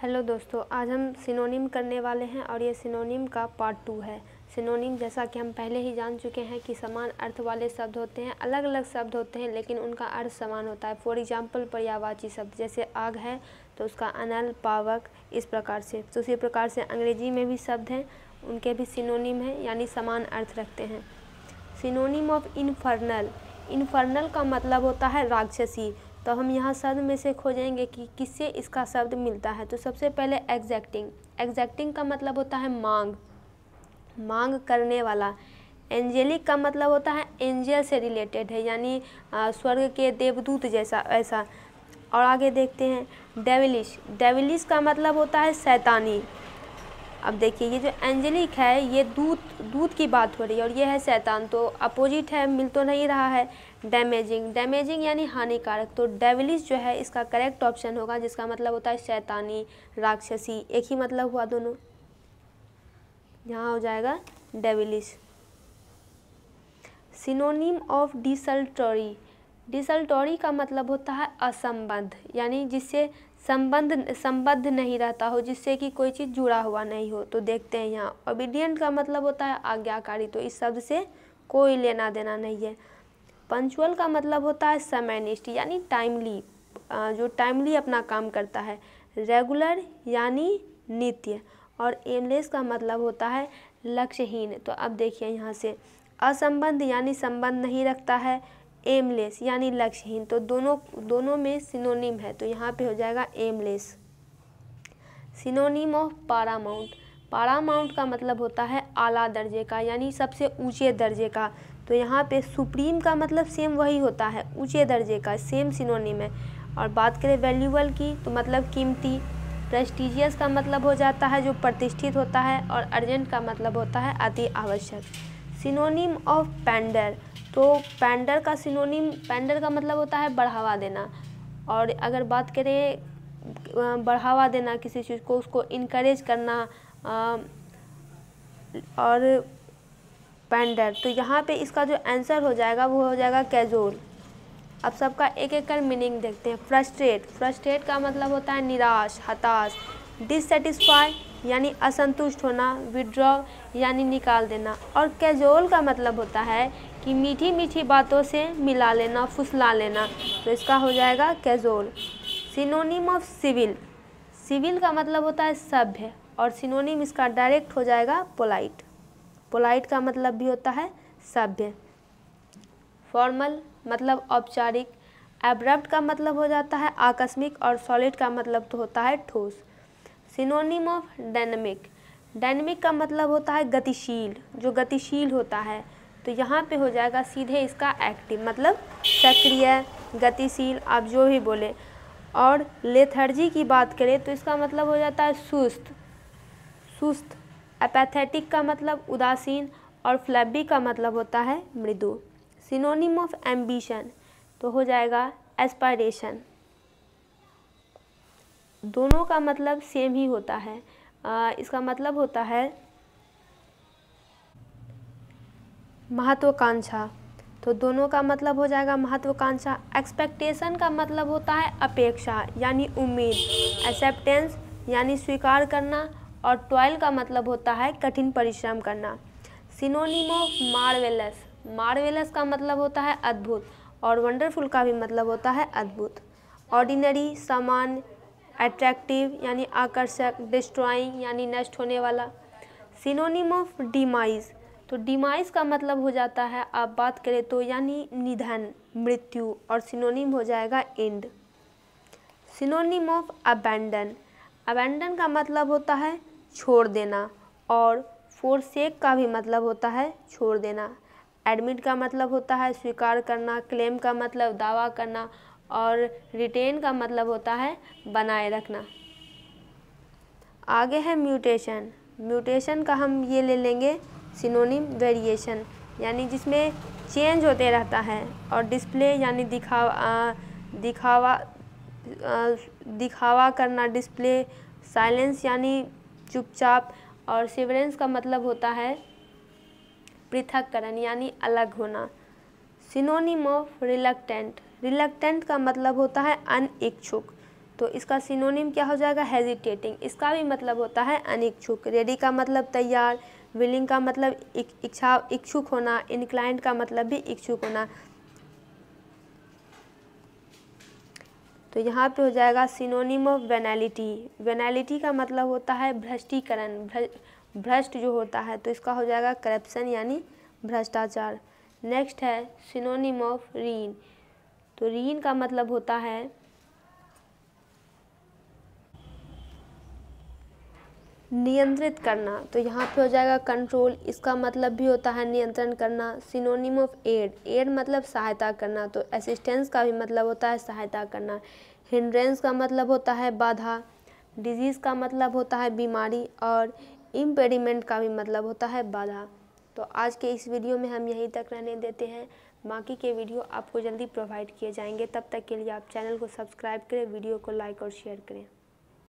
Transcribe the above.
Hello दोस्तों, आज हम सिनोनिम करने वाले हैं और ये सिनोनिम का पार्ट 2 है। सिनोनिम जैसा कि हम पहले ही जान चुके हैं कि समान अर्थ वाले शब्द होते हैं, अलग अलग शब्द होते हैं लेकिन उनका अर्थ समान होता है। फॉर एग्जांपल पर्यायवाची शब्द जैसे आग है तो उसका अनल, पावक, इस प्रकार से। तो उसी प्रकार से अंग्रेजी में भी शब्द हैं, उनके भी सिनोनिम हैं यानी समान अर्थ रखते हैं। सिनोनिम ऑफ इन्फर्नल, इन्फर्नल का मतलब होता है राक्षसी। तो हम यहाँ शब्द में से खोजेंगे कि किससे इसका शब्द मिलता है। तो सबसे पहले एग्जैक्टिंग, एग्जैक्टिंग का मतलब होता है मांग, मांग करने वाला। एंजेलिक का मतलब होता है एंजल से रिलेटेड है, यानी स्वर्ग के देवदूत जैसा ऐसा। और आगे देखते हैं डेविलिश, डेविलिश का मतलब होता है शैतानी। अब देखिए ये जो एंजेलिक है ये दूत की बात हो रही है और ये है शैतान, तो अपोजिट है, मिल तो नहीं रहा है। डैमेजिंग, डैमेजिंग यानी हानिकारक। तो डेविलिश जो है इसका करेक्ट ऑप्शन होगा, जिसका मतलब होता है शैतानी, राक्षसी, एक ही मतलब हुआ दोनों। यहाँ हो जाएगा डेविलिश। सिनोनिम ऑफ डिसल्टरी, डिसल्टरी का मतलब होता है असंबद्ध, यानी जिससे संबद्ध नहीं रहता हो, जिससे कि कोई चीज़ जुड़ा हुआ नहीं हो। तो देखते हैं यहाँ ओबीडिएंट का मतलब होता है आज्ञाकारी, तो इस शब्द से कोई लेना देना नहीं है। पंचुअल का मतलब होता है समयनिष्ठ यानी टाइमली, जो टाइमली अपना काम करता है। रेगुलर यानी नित्य। और एमलेस का मतलब होता है लक्ष्यहीन। तो अब देखिए यहाँ से असंबद्ध यानी संबंध नहीं रखता है, एमलेस यानी लक्ष्यहीन। तो दोनों में सिनोनिम है, तो यहाँ पे हो जाएगा aimless. Synonym of Paramount, Paramount का मतलब होता है आला दर्जे का, यानी सबसे ऊंचे दर्जे का। तो यहाँ पे सुप्रीम का मतलब सेम वही होता है, ऊंचे दर्जे का, सेम सिनोनिम है। और बात करें वैल्यूएबल की तो मतलब कीमती। प्रेस्टिजियस का मतलब हो जाता है जो प्रतिष्ठित होता है, और अर्जेंट का मतलब होता है अति आवश्यक। सिनोनिम ऑफ पेंडर, तो पेंडर का सिनोनिम, पेंडर का मतलब होता है बढ़ावा देना। और अगर बात करें बढ़ावा देना किसी चीज़ को, उसको इनकरेज करना, और पेंडर, तो यहाँ पे इसका जो आंसर हो जाएगा वो हो जाएगा कैजुअल। अब सबका एक एक कर मीनिंग देखते हैं। फ्रस्ट्रेट, फ्रस्ट्रेट का मतलब होता है निराश, हताश। डिससेटिस्फाई यानी असंतुष्ट होना। विड्रॉ यानी निकाल देना। और कैजुअल का मतलब होता है कि मीठी मीठी बातों से मिला लेना, फुसला लेना। तो इसका हो जाएगा casual. Synonym of civil, civil का मतलब होता है सभ्य, और सिनोनिम इसका डायरेक्ट हो जाएगा पोलाइट। पोलाइट का मतलब भी होता है सभ्य। फॉर्मल मतलब औपचारिक। एब्रप्ट का मतलब हो जाता है आकस्मिक, और सॉलिड का मतलब तो होता है ठोस। सिनोनिम ऑफ डायनेमिक, डायनेमिक का मतलब होता है गतिशील, जो गतिशील होता है। तो यहाँ पे हो जाएगा सीधे इसका एक्टिव, मतलब सक्रिय, गतिशील, आप जो भी बोले। और लेथर्जी की बात करें तो इसका मतलब हो जाता है सुस्त, सुस्त। एपैथेटिक का मतलब उदासीन, और फ्लैबी का मतलब होता है मृदु। सिनोनिम ऑफ एम्बिशन तो हो जाएगा एस्पायरेशन। दोनों का मतलब सेम ही होता है, इसका मतलब होता है महत्वाकांक्षा। तो दोनों का मतलब हो जाएगा महत्वाकांक्षा। एक्सपेक्टेशन का मतलब होता है अपेक्षा यानी उम्मीद। एक्सेप्टेंस यानी स्वीकार करना, और टॉयल का मतलब होता है कठिन परिश्रम करना। सिनोनिम ऑफ मार्वेलस, मार्वेलस का मतलब होता है अद्भुत, और वंडरफुल का भी मतलब होता है अद्भुत। ऑर्डिनरी सामान्य। अट्रैक्टिव यानी आकर्षक। डिस्ट्रॉइंग यानी नष्ट होने वाला। सिनोनिम ऑफ डिमाइज, तो डिमाइज का मतलब हो जाता है, आप बात करें तो यानी निधन, मृत्यु, और सिनोनिम हो जाएगा and. Synonym of abandon, abandon का मतलब होता है छोड़ देना, और फोरसेक का भी मतलब होता है छोड़ देना। एडमिट का मतलब होता है स्वीकार करना। क्लेम का मतलब दावा करना, और रिटेन का मतलब होता है बनाए रखना। आगे है म्यूटेशन, म्यूटेशन का हम ये ले लेंगे सिनोनिम वेरिएशन, यानी जिसमें चेंज होते रहता है। और डिस्प्ले यानी दिखावा करना, डिस्प्ले। साइलेंस यानी चुपचाप, और सिवरेंस का मतलब होता है पृथक्करण यानी अलग होना। सिनोनिम ऑफ रिलक्टेंट, रिलक्टेंट का मतलब होता है अनिच्छुक। तो इसका सिनोनिम क्या हो जाएगा, हेजिटेटिंग। इसका भी मतलब होता है अनिच्छुक। रेडी का मतलब तैयार, विलिंग का मतलब इच्छुक होना, इंक्लाइंड का मतलब भी इच्छुक होना। तो यहाँ पे हो जाएगा सिनोनिम ऑफ वेनालिटी। वेनालिटी का मतलब होता है भ्रष्टीकरण, भ्रष्ट जो होता है, तो इसका हो जाएगा करप्शन यानी भ्रष्टाचार। नेक्स्ट है सिनोनिम ऑफ रीन। तो रीन का मतलब होता है नियंत्रित करना। तो यहाँ पे हो जाएगा कंट्रोल। इसका मतलब भी होता है नियंत्रण करना। Synonym of add. एड मतलब सहायता करना, तो असिस्टेंस का भी मतलब होता है सहायता करना। हिंड्रेंस का मतलब होता है बाधा। डिजीज़ का मतलब होता है बीमारी, और इम्पेडिमेंट का भी मतलब होता है बाधा। तो आज के इस वीडियो में हम यहीं तक रहने देते हैं। बाकी के वीडियो आपको जल्दी प्रोवाइड किए जाएंगे। तब तक के लिए आप चैनल को सब्सक्राइब करें, वीडियो को लाइक और शेयर करें।